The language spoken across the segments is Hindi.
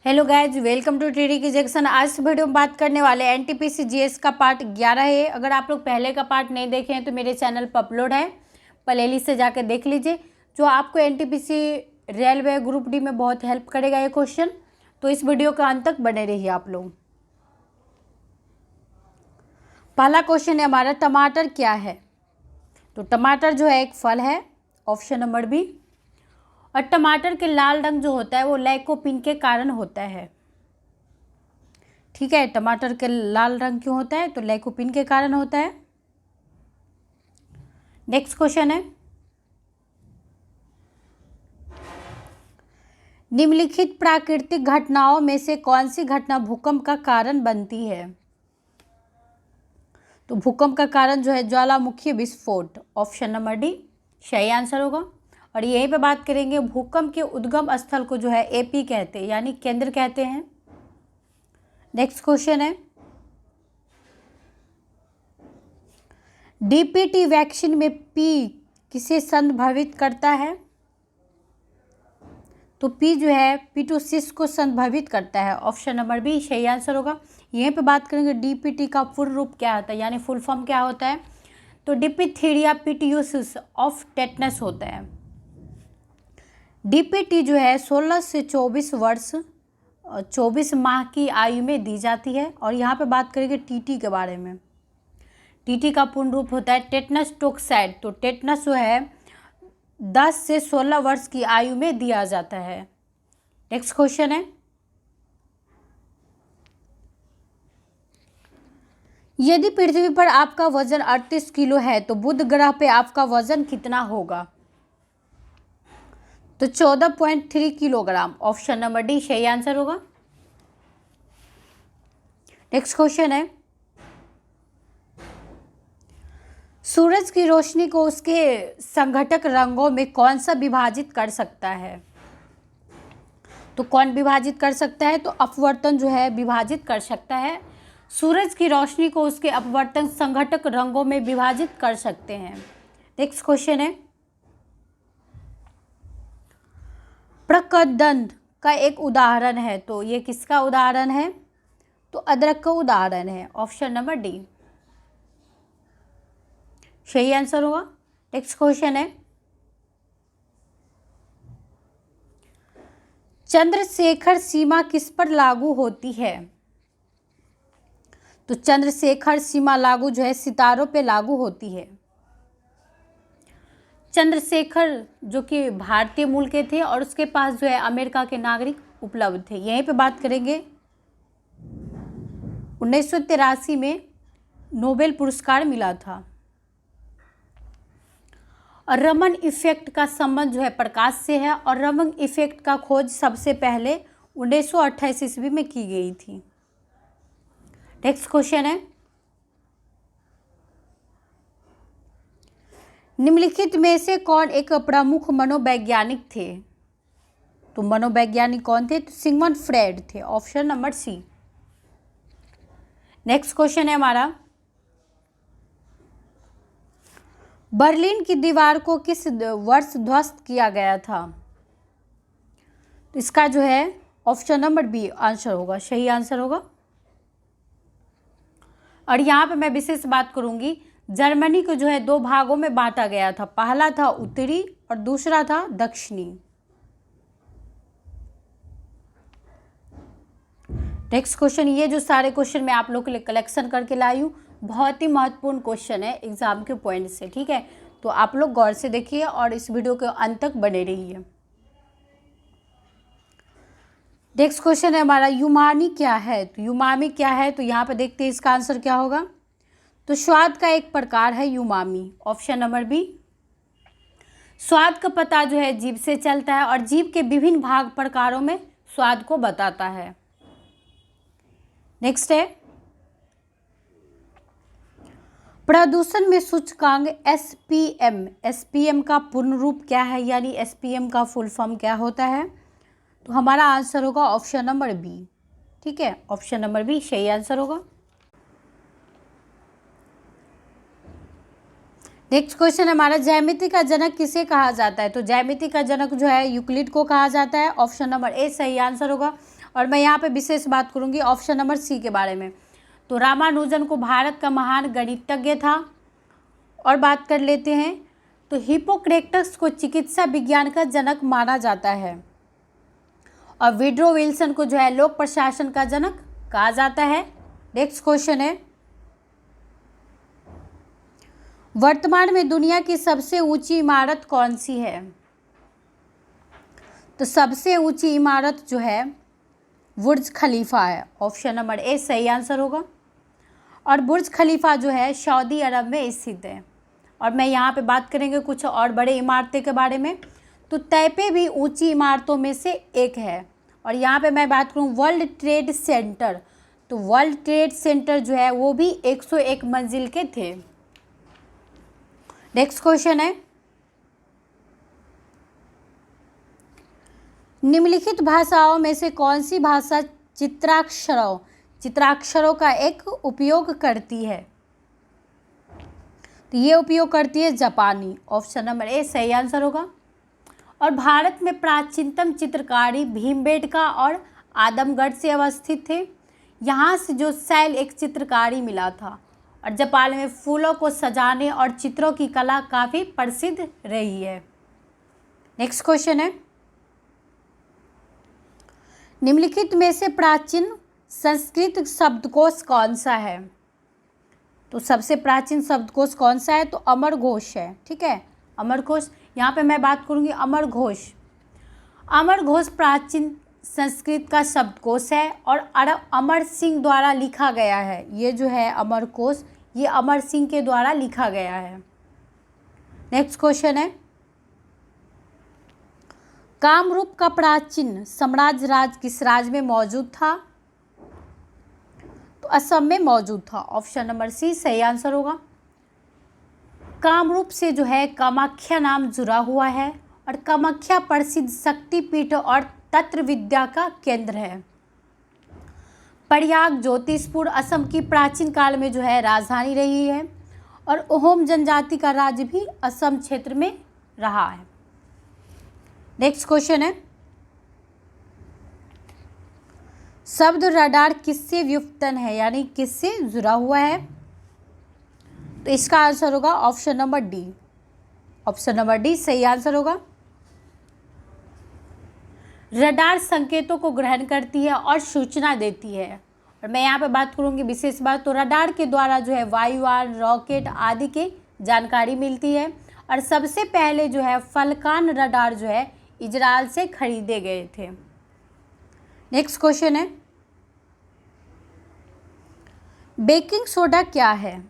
Hello guys, welcome to TD की जंक्शन। आज इस वीडियो में बात करने वाले एनटीपीसी जीएस का पार्ट 11 है। अगर आप लोग पहले का पार्ट नहीं देखे हैं तो मेरे चैनल पर अपलोड है, प्लेलिस्ट से जाकर देख लीजिए। जो आपको एनटीपीसी रेलवे ग्रुप डी में बहुत हेल्प करेगा ये क्वेश्चन, तो इस वीडियो के अंत तक बने रहिए आप लोग। पहला क्वेश्चन है हमारा, टमाटर क्या है? तो टमाटर जो है एक फल है, ऑप्शन नंबर बी। और टमाटर के लाल रंग जो होता है वो लाइकोपिन के कारण होता है। ठीक है, टमाटर के लाल रंग क्यों होता है? तो लाइकोपिन के कारण होता है। नेक्स्ट क्वेश्चन है, निम्नलिखित प्राकृतिक घटनाओं में से कौन सी घटना भूकंप का कारण बनती है? तो भूकंप का कारण जो है ज्वालामुखी विस्फोट, ऑप्शन नंबर डी सही आंसर होगा। और यहीं पे बात करेंगे, भूकंप के उद्गम स्थल को जो है एपी कहते हैं, यानी केंद्र कहते हैं। नेक्स्ट क्वेश्चन है, डीपीटी वैक्सीन में पी किसे संदर्भित करता है? तो पी जो है पिटोसिस को संदर्भित करता है, ऑप्शन नंबर बी सही आंसर होगा। यहीं पे बात करेंगे डीपीटी का पूर्ण रूप क्या होता है, यानी फुल फॉर्म क्या होता है? तो डिप्थीरिया पिटियोसिस ऑफ टेटनस होता है। डीपीटी जो है 16 से 24 वर्ष 24 माह की आयु में दी जाती है। और यहाँ पे बात करेंगे टीटी के बारे में। टीटी का पूर्ण रूप होता है टेटनस टोक्साइड। तो टेटनस जो है 10 से 16 वर्ष की आयु में दिया जाता है। नेक्स्ट क्वेश्चन है, यदि पृथ्वी पर आपका वजन 38 किलो है तो बुध ग्रह पे आपका वजन कितना होगा? तो 14.3 किलोग्राम, ऑप्शन नंबर डी सही आंसर होगा। नेक्स्ट क्वेश्चन है, सूरज की रोशनी को उसके संघटक रंगों में कौन सा विभाजित कर सकता है? तो कौन विभाजित कर सकता है? तो अपवर्तन जो है विभाजित कर सकता है। सूरज की रोशनी को उसके अपवर्तन संघटक रंगों में विभाजित कर सकते हैं। नेक्स्ट क्वेश्चन है, प्रकदंड का एक उदाहरण है, तो ये किसका उदाहरण है? तो अदरक का उदाहरण है, ऑप्शन नंबर डी सही आंसर होगा। नेक्स्ट क्वेश्चन है, चंद्रशेखर सीमा किस पर लागू होती है? तो चंद्रशेखर सीमा लागू जो है सितारों पे लागू होती है। चंद्रशेखर जो कि भारतीय मूल के थे और उसके पास जो है अमेरिका के नागरिक उपलब्ध थे। यहीं पे बात करेंगे, 1983 में नोबेल पुरस्कार मिला था। और रमन इफेक्ट का संबंध जो है प्रकाश से है। और रमन इफेक्ट का खोज सबसे पहले 1928 ईस्वी में की गई थी। नेक्स्ट क्वेश्चन है, निम्नलिखित में से कौन एक प्रमुख मनोवैज्ञानिक थे? तो मनोवैज्ञानिक कौन थे? तो सिगमंड फ्रेड थे, option number C. Next question है हमारा, बर्लिन की दीवार को किस वर्ष ध्वस्त किया गया था? तो इसका जो है ऑप्शन नंबर बी आंसर होगा, सही आंसर होगा। और यहाँ पे मैं विशेष बात करूंगी, जर्मनी को जो है दो भागों में बांटा गया था। पहला था उत्तरी और दूसरा था दक्षिणी। नेक्स्ट क्वेश्चन, ये जो सारे क्वेश्चन मैं आप लोग के लिए कलेक्शन करके लाई हूँ, बहुत ही महत्वपूर्ण क्वेश्चन है एग्जाम के पॉइंट से। ठीक है, तो आप लोग गौर से देखिए और इस वीडियो के अंत तक बने रहिए। नेक्स्ट क्वेश्चन है हमारा, यूमानी क्या है? तो यूमामी क्या है? तो यहाँ पे देखते हैं इसका आंसर क्या होगा। तो स्वाद का एक प्रकार है यूमामी, ऑप्शन नंबर बी। स्वाद का पता जो है जीभ से चलता है और जीभ के विभिन्न भाग प्रकारों में स्वाद को बताता है। नेक्स्ट है, प्रदूषण में सूचकांक एसपीएम, एसपीएम का पूर्ण रूप क्या है, यानी एसपीएम का फुल फॉर्म क्या होता है? तो हमारा आंसर होगा ऑप्शन नंबर बी। ठीक है, ऑप्शन नंबर बी सही आंसर होगा। नेक्स्ट क्वेश्चन हमारा, ज्यामिति का जनक किसे कहा जाता है? तो ज्यामिति का जनक जो है यूक्लिड को कहा जाता है, ऑप्शन नंबर ए सही आंसर होगा। और मैं यहाँ पे विशेष बात करूँगी ऑप्शन नंबर सी के बारे में। तो रामानुजन को भारत का महान गणितज्ञ था। और बात कर लेते हैं, तो हिप्पोक्रेटस को चिकित्सा विज्ञान का जनक माना जाता है। और विड्रो विल्सन को जो है लोक प्रशासन का जनक कहा जाता है। नेक्स्ट क्वेश्चन है, वर्तमान में दुनिया की सबसे ऊंची इमारत कौन सी है? तो सबसे ऊंची इमारत जो है बुर्ज खलीफा है। ऑप्शन नंबर ए सही आंसर होगा। और बुर्ज खलीफा जो है सऊदी अरब में स्थित है। और मैं यहाँ पे बात करेंगे कुछ और बड़े इमारतें के बारे में। तो तैपे भी ऊंची इमारतों में से एक है। और यहाँ पे मैं बात करूँ वर्ल्ड ट्रेड सेंटर, तो वर्ल्ड ट्रेड सेंटर जो है वो भी 101 मंजिल के थे। नेक्स्ट क्वेश्चन है, निम्नलिखित भाषाओं में से कौन सी भाषा चित्राक्षरों का एक उपयोग करती है? तो ये उपयोग करती है जापानी। ऑप्शन नंबर ए सही आंसर होगा। और भारत में प्राचीनतम चित्रकारी भीमबेटका और आदमगढ़ से अवस्थित थे। यहाँ से जो शैल एक चित्रकारी मिला था। और जापान में फूलों को सजाने और चित्रों की कला काफ़ी प्रसिद्ध रही है। नेक्स्ट क्वेश्चन है, निम्नलिखित में से प्राचीन संस्कृत शब्दकोश कौन सा है? तो सबसे प्राचीन शब्दकोश कौन सा है? तो अमरघोष है। ठीक है, अमरघोष। यहाँ पे मैं बात करूँगी अमरघोष। अमरघोष प्राचीन संस्कृत का शब्दकोश है और अमर सिंह द्वारा लिखा गया है। ये जो है अमरकोश, ये अमर सिंह के द्वारा लिखा गया है। नेक्स्ट क्वेश्चन है, कामरूप का प्राचीन साम्राज्य राज्य किस राज्य में मौजूद था? तो असम में मौजूद था। ऑप्शन नंबर सी सही आंसर होगा। कामरूप से जो है कामाख्या नाम जुड़ा हुआ है। और कामाख्या प्रसिद्ध शक्तिपीठ और तंत्र विद्या का केंद्र है। प्रयाग ज्योतिषपुर असम की प्राचीन काल में जो है राजधानी रही है। और अहोम जनजाति का राज्य भी असम क्षेत्र में रहा है। नेक्स्ट क्वेश्चन है, शब्द रडार किससे व्युत्पन्न है, यानी किससे जुड़ा हुआ है? तो इसका आंसर होगा option number D. Option number D सही आंसर होगा। रडार संकेतों को ग्रहण करती है और सूचना देती है। और मैं यहाँ पे बात करूँगी विशेष बात, तो रडार के द्वारा जो है वायुयान, रॉकेट आदि की जानकारी मिलती है। और सबसे पहले जो है फल्कान रडार जो है इजरायल से खरीदे गए थे। नेक्स्ट क्वेश्चन है, बेकिंग सोडा क्या है?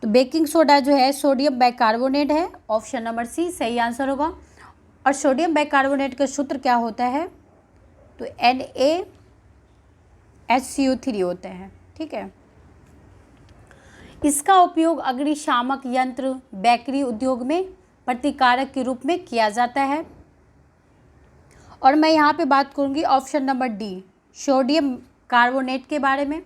तो बेकिंग सोडा जो है सोडियम बाइकार्बोनेट है। ऑप्शन नंबर सी सही आंसर होगा। और सोडियम बाइकार्बोनेट का सूत्र क्या होता है? तो NaHCO3 होता है। ठीक है, इसका उपयोग अग्निशामक यंत्र, बेकरी उद्योग में प्रतिकारक के रूप में किया जाता है। और मैं यहाँ पे बात करूँगी option number D sodium carbonate के बारे में।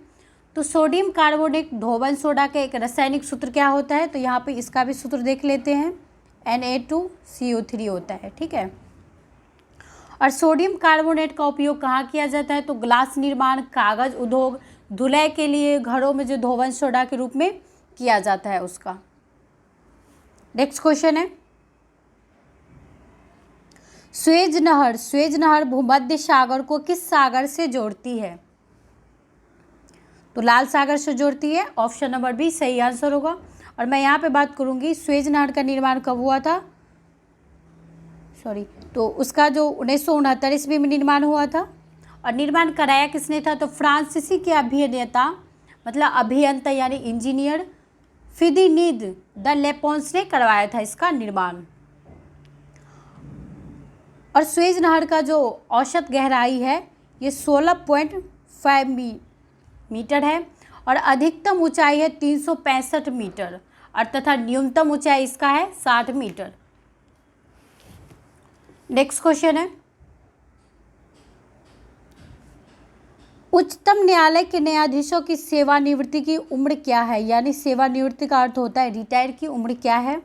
तो सोडियम कार्बोनेट धोवन सोडा का एक रासायनिक सूत्र क्या होता है? तो यहाँ पे इसका भी सूत्र देख लेते हैं, Na2CO3 होता है। ठीक है, और सोडियम कार्बोनेट का उपयोग कहाँ किया जाता है? तो ग्लास निर्माण, कागज उद्योग, धुलाई के लिए घरों में जो धोवन सोडा के रूप में किया जाता है उसका। नेक्स्ट क्वेश्चन है, स्वेज नहर भूमध्य सागर को किस सागर से जोड़ती है? तो लाल सागर से जोड़ती है। ऑप्शन नंबर बी सही आंसर होगा। और मैं यहाँ पे बात करूँगी स्वेज नहर का निर्माण कब हुआ था? तो उसका जो 1969 ईस्वी में निर्माण हुआ था। और निर्माण कराया किसने था? तो फ्रांसीसी के अभिनेता, मतलब अभियंता यानी इंजीनियर फिदिनीद द लेपोंस ने करवाया था इसका निर्माण। और स्वेज नहर का जो औसत गहराई है ये 16.5 मीटर है। और अधिकतम ऊंचाई है 365 मीटर और तथा न्यूनतम ऊंचाई इसका है 60 मीटर। नेक्स्ट क्वेश्चन है, उच्चतम न्यायालय के न्यायाधीशों की सेवानिवृत्ति की उम्र क्या है? यानी सेवानिवृत्ति का अर्थ होता है रिटायर की उम्र क्या है?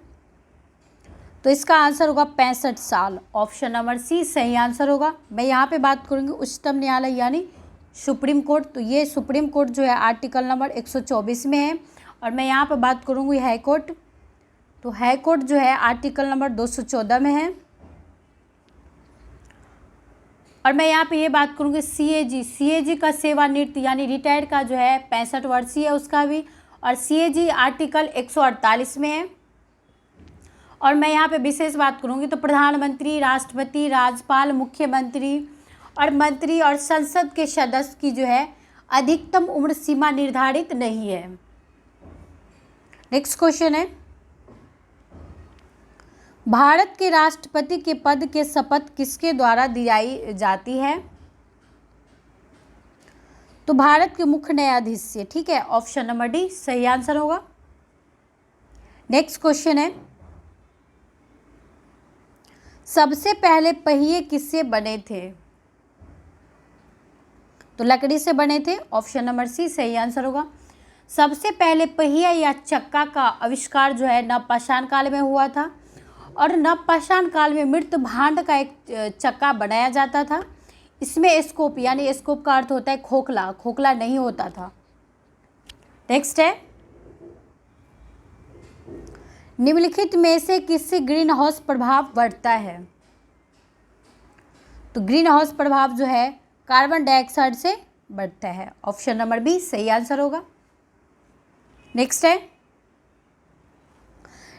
तो इसका आंसर होगा 65 साल। ऑप्शन नंबर सी सही आंसर होगा। मैं यहाँ पे बात करूँगी उच्चतम न्यायालय यानी सुप्रीम कोर्ट। तो ये सुप्रीम कोर्ट जो है आर्टिकल नंबर 124 में है। और मैं यहाँ पे बात करूँगी हाई कोर्ट, तो हाई कोर्ट जो है आर्टिकल नंबर 214 में है। और मैं यहाँ पे ये बात करूँगी सीएजी का सेवानिवृत्त यानी रिटायर्ड का जो है 65 वर्षीय है उसका भी, और सीएजी आर्टिकल 148 में है। और मैं यहाँ पे विशेष बात करूँगी तो प्रधानमंत्री, राष्ट्रपति, राज्यपाल, मुख्यमंत्री और मंत्री और संसद के सदस्य की जो है अधिकतम उम्र सीमा निर्धारित नहीं है। नेक्स्ट क्वेश्चन है, भारत के राष्ट्रपति के पद के शपथ किसके द्वारा दिलाई जाती है? तो भारत के मुख्य न्यायाधीश से। ठीक है, ऑप्शन नंबर डी सही आंसर होगा। नेक्स्ट क्वेश्चन है, सबसे पहले पहिए किससे बने थे? तो लकड़ी से बने थे। ऑप्शन नंबर सी सही आंसर होगा। सबसे पहले पहिया या चक्का का आविष्कार जो है नवपाषाण काल में हुआ था, और नवपाषाण काल में मृत भांड का एक चक्का बनाया जाता था। इसमें स्कोप यानी स्कोप का अर्थ होता है खोखला, खोखला नहीं होता था। नेक्स्ट है, निम्नलिखित में से किससे ग्रीन हाउस प्रभाव बढ़ता है? तो ग्रीन हाउस प्रभाव जो है कार्बन डाइऑक्साइड से बढ़ता है। ऑप्शन नंबर बी सही आंसर होगा। नेक्स्ट है,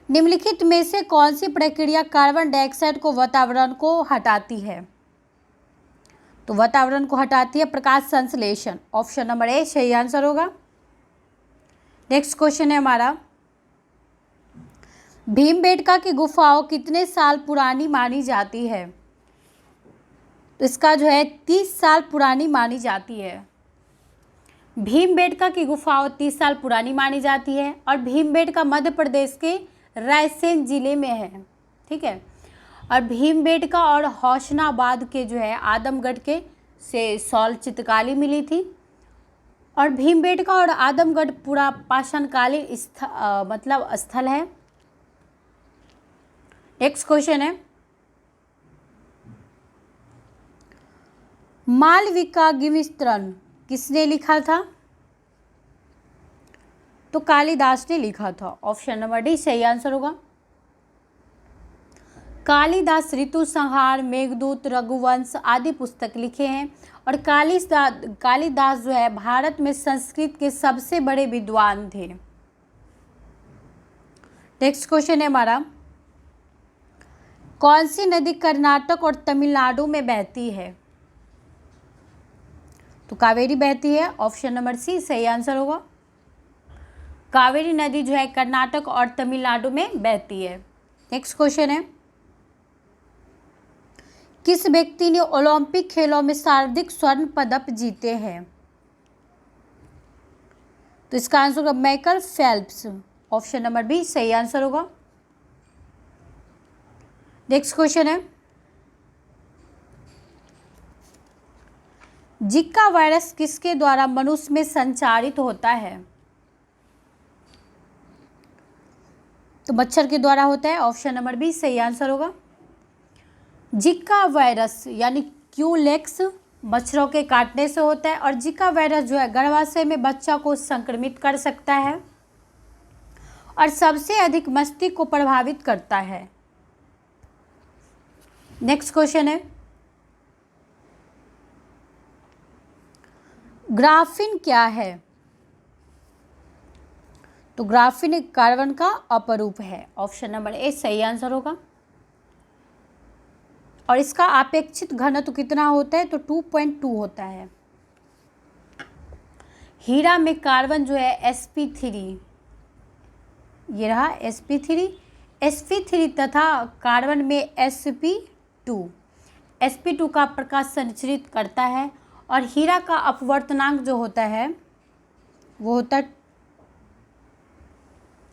निम्नलिखित में से कौन सी प्रक्रिया कार्बन डाइऑक्साइड को वातावरण को हटाती है? तो वातावरण को हटाती है प्रकाश संश्लेषण। ऑप्शन नंबर ए सही आंसर होगा। नेक्स्ट क्वेश्चन है हमारा, भीमबेटका की गुफाओं कितने साल पुरानी मानी जाती है? तो इसका जो है 30 साल पुरानी मानी जाती है। भीमबेटका की गुफाओं 30 साल पुरानी मानी जाती है, और भीमबेटका मध्य प्रदेश के रायसेन जिले में है। ठीक है, और भीमबेटका और होशंगाबाद के जो है आदमगढ़ के से शॉल चित्रकारी मिली थी। और भीमबेटका और आदमगढ़ पूरा पाषाणकालीन मतलब स्थल है। नेक्स्ट क्वेश्चन है, मालविका गिमिस्त्रन किसने लिखा था? तो कालिदास ने लिखा था। ऑप्शन नंबर डी सही आंसर होगा। कालिदास ऋतु संहार, मेघदूत, रघुवंश आदि पुस्तक लिखे हैं। और कालिदास जो है भारत में संस्कृत के सबसे बड़े विद्वान थे। नेक्स्ट क्वेश्चन है हमारा, कौन सी नदी कर्नाटक और तमिलनाडु में बहती है? तो कावेरी बहती है। ऑप्शन नंबर सी सही आंसर होगा। कावेरी नदी जो है कर्नाटक और तमिलनाडु में बहती है। नेक्स्ट क्वेश्चन है, किस व्यक्ति ने ओलंपिक खेलों में सर्वाधिक स्वर्ण पदक जीते हैं? तो इसका आंसर होगा Michael Phelps. Option number B सही आंसर होगा। नेक्स्ट क्वेश्चन है, जिका वायरस किसके द्वारा मनुष्य में संचारित होता है? तो मच्छर के द्वारा होता है। ऑप्शन नंबर बी सही आंसर होगा। जिका वायरस यानी क्यूलेक्स मच्छरों के काटने से होता है, और जिका वायरस जो है गर्भाशय में बच्चा को संक्रमित कर सकता है और सबसे अधिक मस्तिष्क को प्रभावित करता है। नेक्स्ट क्वेश्चन है, ग्राफीन क्या है? तो ग्राफीन एक कार्बन का अपरूप है। ऑप्शन नंबर ए सही आंसर होगा। और इसका अपेक्षित घनत्व कितना होता है? तो 2.2 होता है। हीरा में कार्बन जो है sp3, ये रहा sp3 तथा कार्बन में sp2 का प्रकाश संचरित करता है। और हीरा का अपवर्तनांक जो होता है वो होता है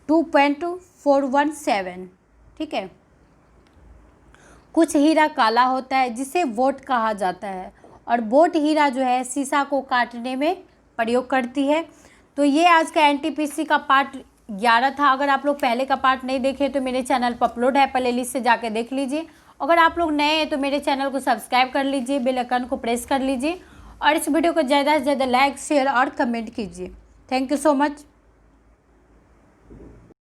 2.417। ठीक है, कुछ हीरा काला होता है जिसे वोट कहा जाता है, और वोट हीरा जो है शीशा को काटने में प्रयोग करती है। तो ये आज का एनटीपीसी का पार्ट 11 था। अगर आप लोग पहले का पार्ट नहीं देखे तो मेरे चैनल पर अपलोड है, प्ले लिस्ट से जाके देख लीजिए। अगर आप लोग नए हैं तो मेरे चैनल को सब्सक्राइब कर लीजिए, बेल आइकन को प्रेस कर लीजिए और इस वीडियो को ज़्यादा से ज़्यादा लाइक, शेयर और कमेंट कीजिए। Thank you so much.